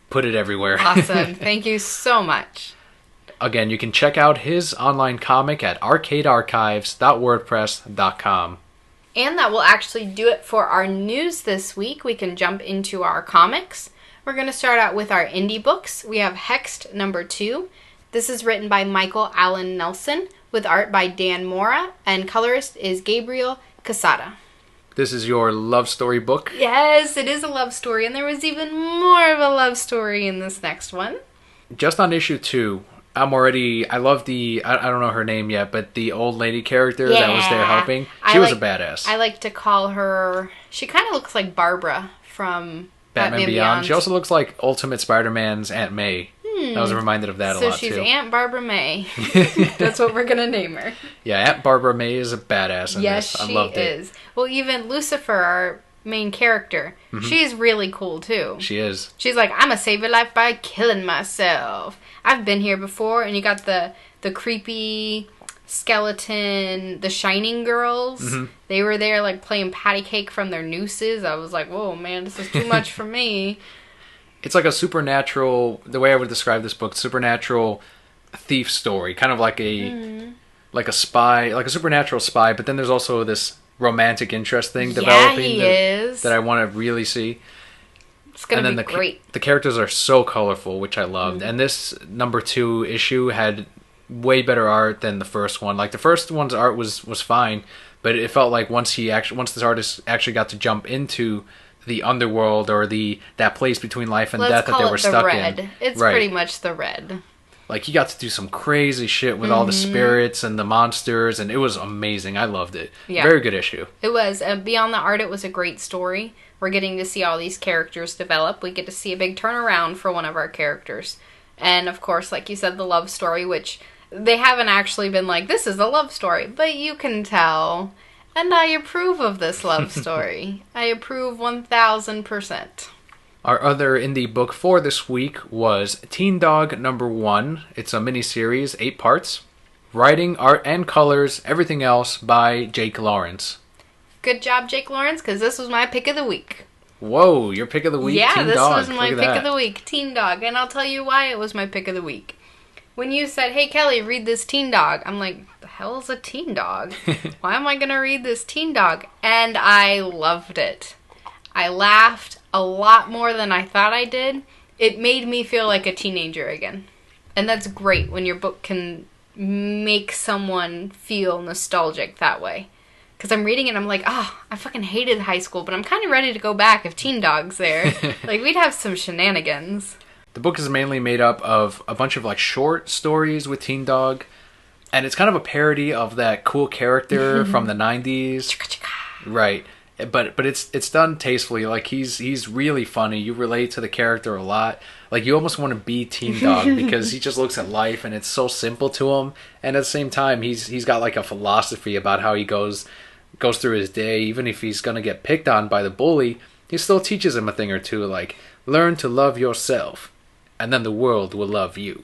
S1: put it everywhere.
S2: Awesome. Thank you so much.
S1: Again, you can check out his online comic at arcadearchives.wordpress.com.
S2: And that will actually do it for our news this week. We can jump into our comics. We're going to start out with our indie books. We have Hexed number 2. This is written by Michael Allen Nelson with art by Dan Mora, and colorist is Gabriel Casada.
S1: This is your love story book?
S2: Yes, it is a love story, and there was even more of a love story in this next one.
S1: Just on issue 2, I love I don't know her name yet, but the old lady character that was there helping, she was a badass.
S2: I like to call her, she kind of looks like Barbara from
S1: Batman Beyond. She also looks like Ultimate Spider-Man's Aunt May. I was reminded of that a lot, too.
S2: So she's Aunt Barbara May. That's what we're going to name her.
S1: Yeah, Aunt Barbara May is a badass in this. I loved it. Yes, she is.
S2: Well, even Lucifer, our main character, she's really cool, too.
S1: She is.
S2: She's like, I'm going to save your life by killing myself. I've been here before, and you got the creepy skeleton, the Shining girls. They were there, like, playing patty cake from their nooses. I was like, whoa, man, this is too much for me.
S1: It's like a supernatural, the way I would describe this book, supernatural thief story. Kind of like a spy, like a supernatural spy, but then there's also this romantic interest thing developing that I want to really see.
S2: It's going to be great.
S1: The characters are so colorful, which I loved. And this number 2 issue had way better art than the first one. Like, the first one's art was fine, but it felt like once this artist actually got to jump into the underworld or that place between life and death that they were stuck in.
S2: It's pretty much the red.
S1: Like, he got to do some crazy shit with all the spirits and the monsters, and it was amazing. I loved it. Yeah. Very good issue.
S2: It was. Beyond the art, it was a great story. We're getting to see all these characters develop. We get to see a big turnaround for one of our characters. And, of course, like you said, the love story, which they haven't actually been like, this is a love story, but you can tell. And I approve of this love story. I approve 1000%.
S1: Our other indie book for this week was Teen Dog number 1. It's a miniseries, 8 parts. Writing, art, and colors, everything else by Jake Lawrence.
S2: Good job, Jake Lawrence, because this was my pick of the week.
S1: Whoa, your pick of the week?
S2: Yeah,
S1: Teen
S2: this
S1: Dog.
S2: was my pick of the week, Teen Dog. And I'll tell you why it was my pick of the week. When you said, hey, Kelly, read this Teen Dog, I'm like, the hell is a teen dog? Why am I going to read this Teen Dog? And I loved it. I laughed a lot more than I thought I did. It made me feel like a teenager again. And that's great when your book can make someone feel nostalgic that way. Because I'm reading it and I'm like, I fucking hated high school, but I'm kind of ready to go back if Teen Dog's there. Like, we'd have some shenanigans.
S1: The book is mainly made up of a bunch of, like, short stories with Teen Dog. And it's kind of a parody of that cool character from the 90s. Right. But it's done tastefully. Like, he's really funny. You relate to the character a lot. Like, you almost want to be Teen Dog because he just looks at life and it's so simple to him. And at the same time, he's got, like, a philosophy about how he goes through his day. Even if he's going to get picked on by the bully, he still teaches him a thing or two, like, learn to love yourself, and then the world will love you.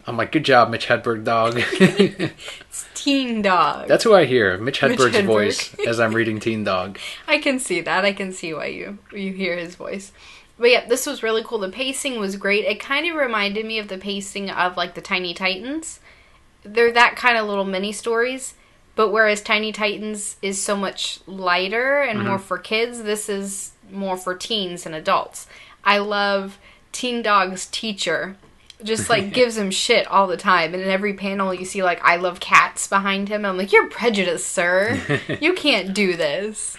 S1: I'm like, good job, Mitch Hedberg, dog.
S2: It's Teen Dog.
S1: That's who I hear, Mitch Hedberg's voice, as I'm reading Teen Dog.
S2: I can see that. I can see why you hear his voice. But yeah, this was really cool. The pacing was great. It kind of reminded me of the pacing of, like, the Tiny Titans. They're that kind of little mini stories. But whereas Tiny Titans is so much lighter and more for kids, this is more for teens and adults. I love Teen Dog's teacher. Just, like, gives him shit all the time. And in every panel you see, like, I love cats behind him. And I'm like, you're prejudiced, sir. You can't do this.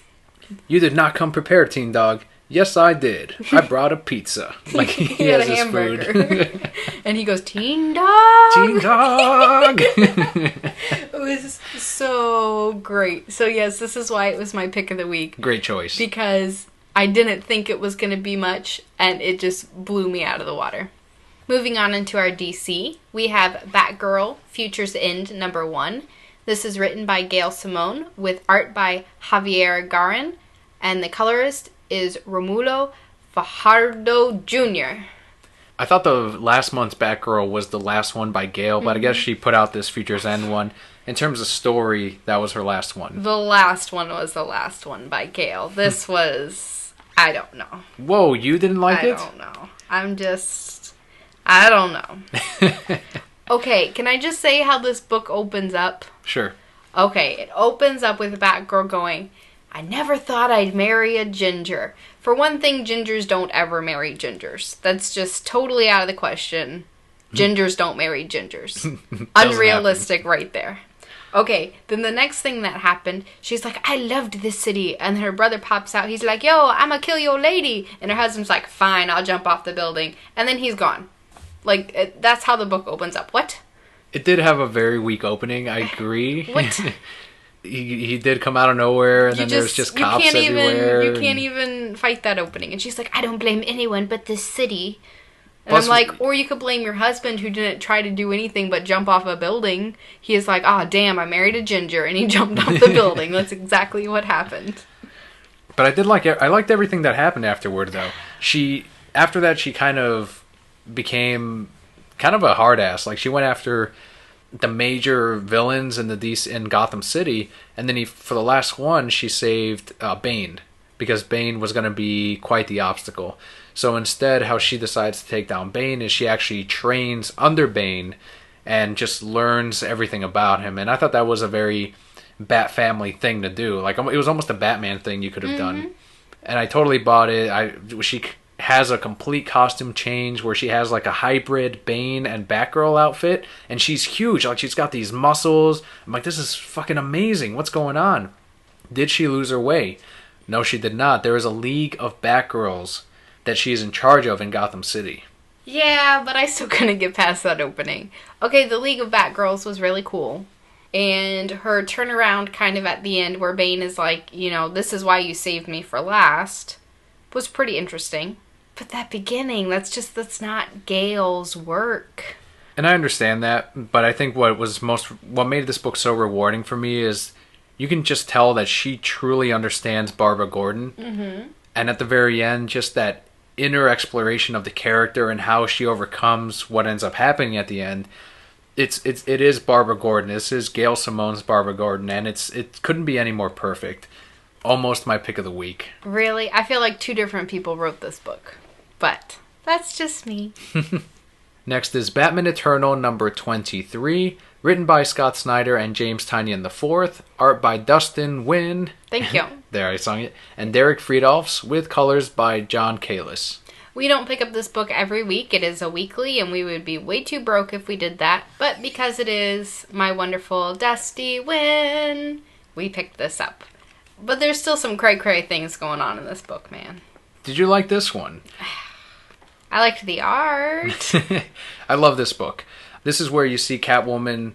S1: You did not come prepared, Teen Dog. Yes, I did. I brought a pizza. Like, he
S2: had
S1: has
S2: a
S1: his
S2: hamburger.
S1: food.
S2: And he goes, Teen Dog!
S1: Teen Dog!
S2: It was so great. So yes, this is why it was my pick of the week.
S1: Great choice.
S2: Because I didn't think it was going to be much, and it just blew me out of the water. Moving on into our DC, we have Batgirl Futures End #1. This is written by Gail Simone with art by Javier Garin, and the colorist is Romulo Fajardo Jr.
S1: I thought the last month's Batgirl was the last one by Gail, but I guess she put out this Futures End one. In terms of story, that was her last one.
S2: The last one was the last one by Gail. This was, I don't know.
S1: Whoa, you didn't like it?
S2: I don't know. I don't know. Okay, can I just say how this book opens up?
S1: Sure.
S2: Okay, it opens up with Batgirl going, I never thought I'd marry a ginger. For one thing, gingers don't ever marry gingers. That's just totally out of the question. Gingers don't marry gingers. Unrealistic right there. Okay, then the next thing that happened, she's like, I loved this city. And her brother pops out. He's like, yo, I'm gonna kill your lady. And her husband's like, fine, I'll jump off the building. And then he's gone. Like, that's how the book opens up. What?
S1: It did have a very weak opening, I agree.
S2: What?
S1: He did come out of nowhere, and then there's just cops everywhere.
S2: You can't even fight that opening. And she's like, I don't blame anyone but this city. And I'm like, or you could blame your husband who didn't try to do anything but jump off a building. He is like, damn, I married a ginger, and he jumped off the building. That's exactly what happened.
S1: But I liked everything that happened afterward, though. After that, she kind of became kind of a hard ass. Like, she went after the major villains in Gotham City, and then for the last one, she saved Bane, because Bane was going to be quite the obstacle. So instead, how she decides to take down Bane is she actually trains under Bane and just learns everything about him. And I thought that was a very Bat family thing to do. Like, it was almost a Batman thing you could have done. And I totally bought it. She has a complete costume change where she has like a hybrid Bane and Batgirl outfit, and she's huge. Like, she's got these muscles. I'm like, this is fucking amazing. What's going on? Did she lose her way? No, she did not. There is a league of Batgirls that she is in charge of in Gotham City.
S2: Yeah, but I still couldn't get past that opening. Okay, the League of Batgirls was really cool. And her turnaround kind of at the end where Bane is like, this is why you saved me for last, was pretty interesting. But that beginning, that's not Gail's work.
S1: And I understand that, but I think what made this book so rewarding for me is you can just tell that she truly understands Barbara Gordon. Mm-hmm. And at the very end, just that inner exploration of the character and how she overcomes what ends up happening at the end. It is Barbara Gordon. This is Gail Simone's Barbara Gordon, and it couldn't be any more perfect. almost my pick of the week.
S2: Really? I feel like 2 different people wrote this book. But that's just me.
S1: Next is Batman Eternal number 23, written by Scott Snyder and James Tynion IV, art by Dustin Nguyen.
S2: Thank you.
S1: There, I sung it. And Derek Friedolfs, with colors by John Kalis.
S2: We don't pick up this book every week. It is a weekly, and we would be way too broke if we did that. But because it is my wonderful Dusty Nguyen, we picked this up. But there's still some cray-cray things going on in this book, man.
S1: Did you like this one?
S2: I liked the art.
S1: I love this book. This is where you see Catwoman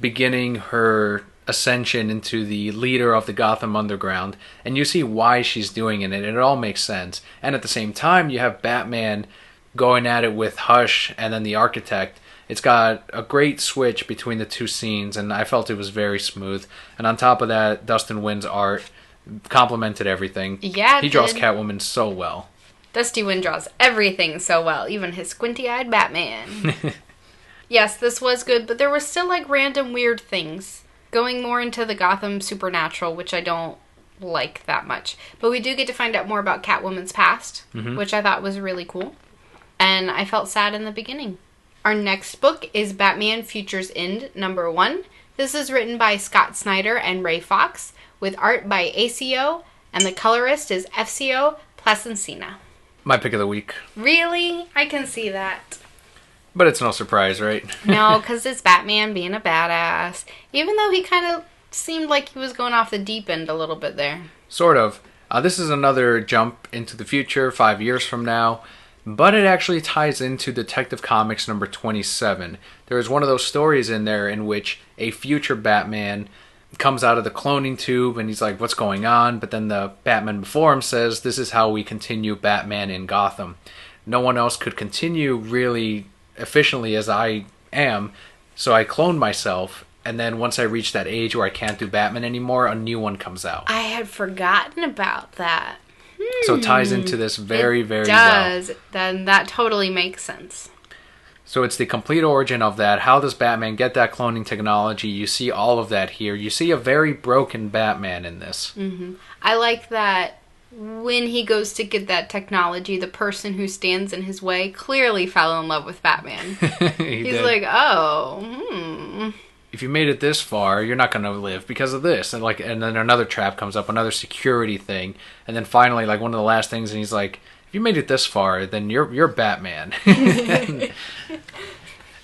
S1: beginning her ascension into the leader of the Gotham Underground, and you see why she's doing it, and it all makes sense. And at the same time, you have Batman going at it with Hush and then the Architect. It's got a great switch between the 2 scenes, and I felt it was very smooth. And on top of that, Dustin Nguyen's art complemented everything.
S2: Yeah,
S1: he draws Catwoman so well.
S2: Dusty Nguyen draws everything so well, even his squinty-eyed Batman. Yes, this was good, but there were still like random weird things. Going more into the Gotham supernatural, which I don't like that much. But we do get to find out more about Catwoman's past, which I thought was really cool. And I felt sad in the beginning. Our next book is Batman Futures End number 1. This is written by Scott Snyder and Ray Fox, with art by ACO, and the colorist is FCO Plasencina.
S1: My pick of the week.
S2: Really? I can see that.
S1: But it's no surprise, right?
S2: No, because it's Batman being a badass. Even though he kind of seemed like he was going off the deep end a little bit there.
S1: Sort of. This is another jump into the future, 5 years from now. But it actually ties into Detective Comics number 27. There's one of those stories in there in which a future Batman comes out of the cloning tube and he's like, what's going on? But then the Batman before him says, this is how we continue Batman in Gotham. No one else could continue really efficiently as I am, so I cloned myself, and then once I reach that age where I can't do Batman anymore, a new one comes out.
S2: I had forgotten about that.
S1: So it ties into this very, very
S2: well. It does.
S1: well.
S2: Then that totally makes sense.
S1: So it's the complete origin of that. How does Batman get that cloning technology? You see all of that here. You see a very broken Batman in this.
S2: Mm-hmm. I like that when he goes to get that technology, the person who stands in his way clearly fell in love with Batman. He's like, oh,
S1: if you made it this far, you're not going to live because of this. And then another trap comes up, another security thing. And then finally, like one of the last things, and he's like, if you made it this far, then you're Batman. It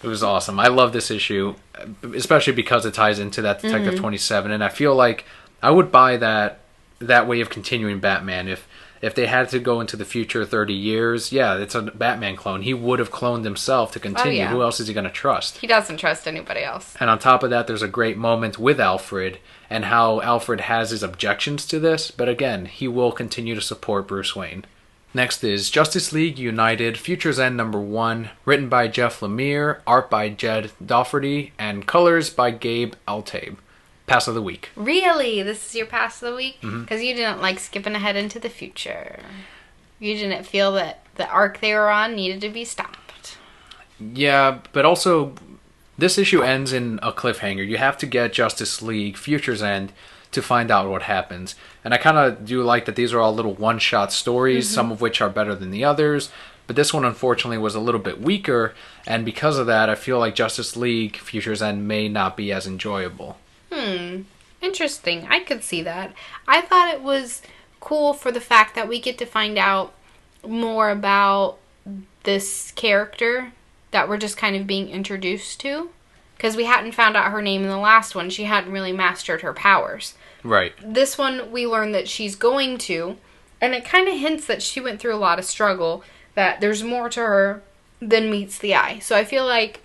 S1: was awesome. I love this issue, especially because it ties into that Detective 27. And I feel like I would buy that way of continuing Batman. If they had to go into the future 30 years, yeah, it's a Batman clone. He would have cloned himself to continue. Oh, yeah. Who else is he going to trust?
S2: He doesn't trust anybody else.
S1: And on top of that, there's a great moment with Alfred and how Alfred has his objections to this. But again, he will continue to support Bruce Wayne. Next is Justice League United Futures End number 1, written by Jeff Lemire, art by Jed Dougherty, and colors by Gabe Altabe. Pass of the week.
S2: Really? This is your pass of the week? Because you didn't like skipping ahead into the future. You didn't feel that the arc they were on needed to be stopped.
S1: Yeah, but also, this issue ends in a cliffhanger. You have to get Justice League Futures End to find out what happens. And I kind of do like that these are all little one-shot stories, some of which are better than the others. But this one, unfortunately, was a little bit weaker. And because of that, I feel like Justice League Futures End may not be as enjoyable.
S2: Interesting. I could see that. I thought it was cool for the fact that we get to find out more about this character that we're just kind of being introduced to. Because we hadn't found out her name in the last one. She hadn't really mastered her powers.
S1: Right.
S2: This one, we learn that she's going to. And it kind of hints that she went through a lot of struggle. That there's more to her than meets the eye. So I feel like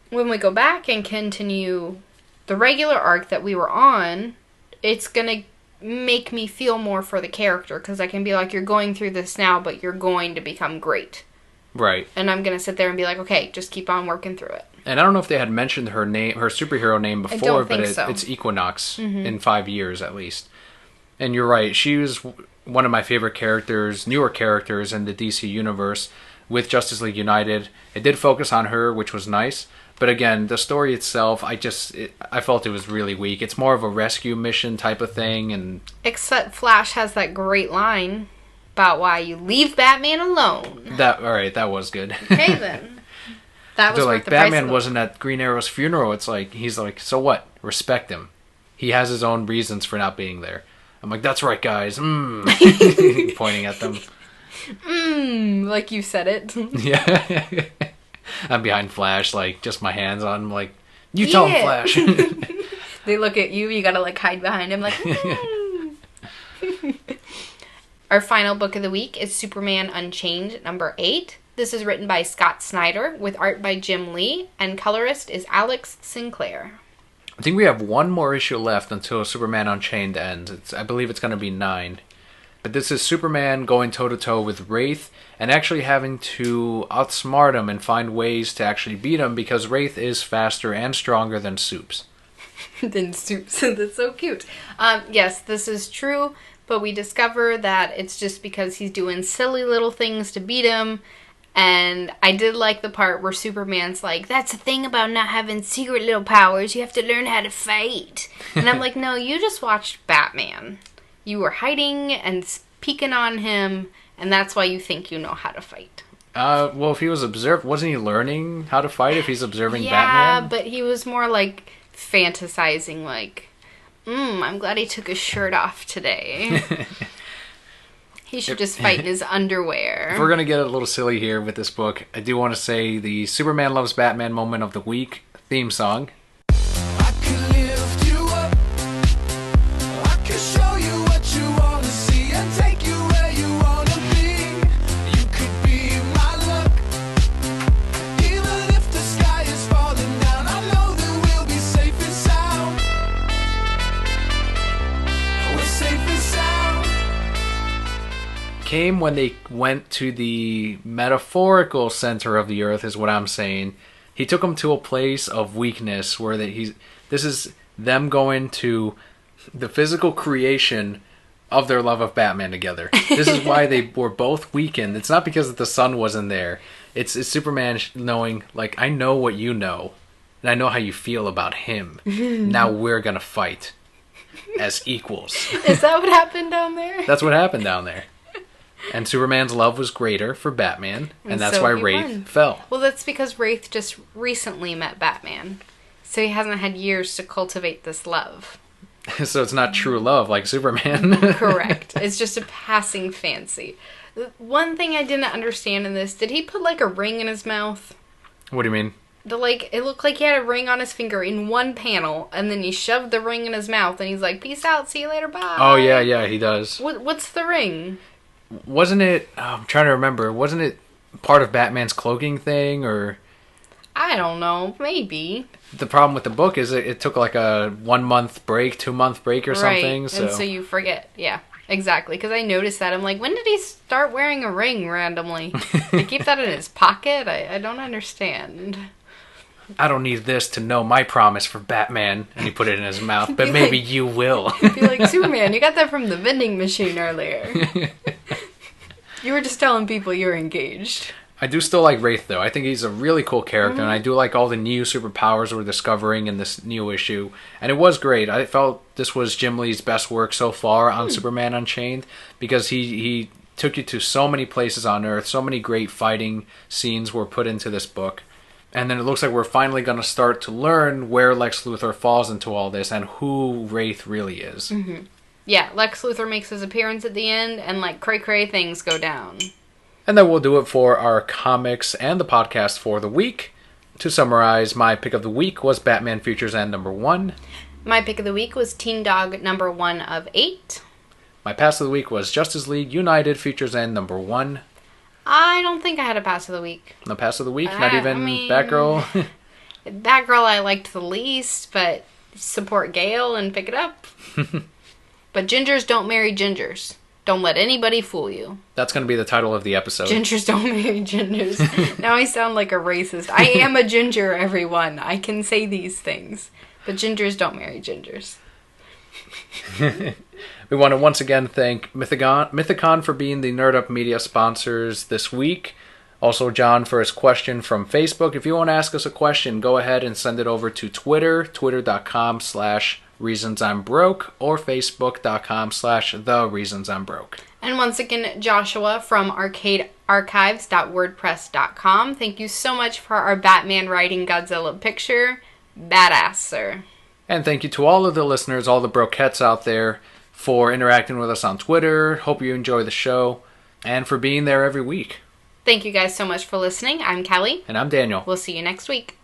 S2: when we go back and continue the regular arc that we were on, it's going to make me feel more for the character. Because I can be like, you're going through this now, but you're going to become great.
S1: Right.
S2: And I'm going to sit there and be like, okay, just keep on working through it.
S1: And I don't know if they had mentioned her name, her superhero name before,
S2: I don't think so.
S1: It's Equinox in 5 years at least. And you're right, she was one of my favorite characters, newer characters in the DC universe with Justice League United. It did focus on her, which was nice, But again, the story itself, I felt it was really weak. It's more of a rescue mission type of thing, and
S2: except Flash has that great line about why you leave Batman alone.
S1: All right, that was good.
S2: Okay then. That was
S1: They're
S2: worth
S1: like,
S2: the price
S1: Batman
S2: of the
S1: wasn't at Green Arrow's funeral. It's like, he's like, so what? Respect him. He has his own reasons for not being there. I'm like, that's right, guys. Pointing at them.
S2: Like you said it.
S1: Yeah. I'm behind Flash, like, just my hands on him, like, you tell him, Flash.
S2: They look at you, you gotta, like, hide behind him, like, Our final book of the week is Superman Unchained, number 8. This is written by Scott Snyder, with art by Jim Lee, and colorist is Alex Sinclair.
S1: I think we have one more issue left until Superman Unchained ends. I believe it's going to be 9. But this is Superman going toe-to-toe with Wraith and actually having to outsmart him and find ways to actually beat him because Wraith is faster and stronger than Supes.
S2: Than Supes. That's so cute. Yes, this is true, but we discover that it's just because he's doing silly little things to beat him. And I did like the part where Superman's like, that's the thing about not having secret little powers. You have to learn how to fight. And I'm like, no, you just watched Batman. You were hiding and peeking on him, and that's why you think you know how to fight.
S1: Well, if he was wasn't he learning how to fight if he's observing Batman?
S2: Yeah, but he was more like fantasizing, like, I'm glad he took his shirt off today. He should just fight in his underwear.
S1: If we're going to get a little silly here with this book, I do want to say the Superman Loves Batman moment of the week theme song.
S3: I can lift you up. I can show you what you want to see and take you where you want to be. You could be my luck. Even if the sky is falling down, I know that we'll be safe and sound. We're safe and sound.
S1: Came when they went to the metaphorical center of the earth, is what I'm saying. He took them to a place of weakness where this is them going to the physical creation of their love of Batman together. This is why they were both weakened. It's not because the sun wasn't there. It's Superman knowing, like, I know what you know, and I know how you feel about him. Now we're gonna fight as equals.
S2: Is that what happened down there?
S1: That's what happened down there. And Superman's love was greater for Batman, and that's
S2: so
S1: why
S2: he
S1: Wraith
S2: won.
S1: fell.
S2: Well, that's because Wraith just recently met Batman. So he hasn't had years to cultivate this love.
S1: So it's not true love like Superman.
S2: Correct. It's just a passing fancy. One thing I didn't understand in this, did he put like a ring in his mouth?
S1: What do you mean?
S2: It looked like he had a ring on his finger in one panel, and then he shoved the ring in his mouth, and he's like, peace out, see you later, bye.
S1: Oh, yeah, he does.
S2: What's the ring?
S1: Wasn't it, I'm trying to remember, wasn't it part of Batman's cloaking thing, or?
S2: I don't know, maybe.
S1: The problem with the book is it took like a 1 month break, 2 month break or something.
S2: Right,
S1: So.
S2: and so you forget. Yeah, exactly. Because I noticed that. I'm like, when did he start wearing a ring randomly? He keep that in his pocket? I don't understand.
S1: I don't need this to know my promise for Batman. And he put it in his mouth, but maybe you will.
S2: Be like, Superman, you got that from the vending machine earlier. You were just telling people you're engaged.
S1: I do still like Wraith, though. I think he's a really cool character, and I do like all the new superpowers we're discovering in this new issue. And it was great. I felt this was Jim Lee's best work so far on Superman Unchained, because he took you to so many places on Earth, so many great fighting scenes were put into this book. And then it looks like we're finally going to start to learn where Lex Luthor falls into all this and who Wraith really is.
S2: Mm-hmm. Yeah, Lex Luthor makes his appearance at the end, and like cray-cray things go down.
S1: And that will do it for our comics and the podcast for the week. To summarize, my pick of the week was Batman Futures End number 1.
S2: My pick of the week was Teen Dog number 1 of 8.
S1: My pass of the week was Justice League United Futures End number 1.
S2: I don't think I had a pass of the week.
S1: No pass of the week? Not even Batgirl?
S2: Batgirl I liked the least, but support Gale and pick it up. But gingers don't marry gingers. Don't let anybody fool you.
S1: That's going to be the title of the episode.
S2: Gingers don't marry gingers. Now I sound like a racist. I am a ginger, everyone. I can say these things. But gingers don't marry gingers.
S1: We want to once again thank Mythicon for being the Nerd Up Media sponsors this week. Also, John, for his question from Facebook, if you want to ask us a question, go ahead and send it over to Twitter, twitter.com/reasonsimmbroke, or facebook.com/thereasonsimbroke.
S2: And once again, Joshua from arcadearchives.wordpress.com. Thank you so much for our Batman riding Godzilla picture. Badass, sir.
S1: And thank you to all of the listeners, all the Brokettes out there, for interacting with us on Twitter. Hope you enjoy the show, and for being there every week.
S2: Thank you guys so much for listening. I'm Kelly.
S1: And I'm Daniel.
S2: We'll see you next week.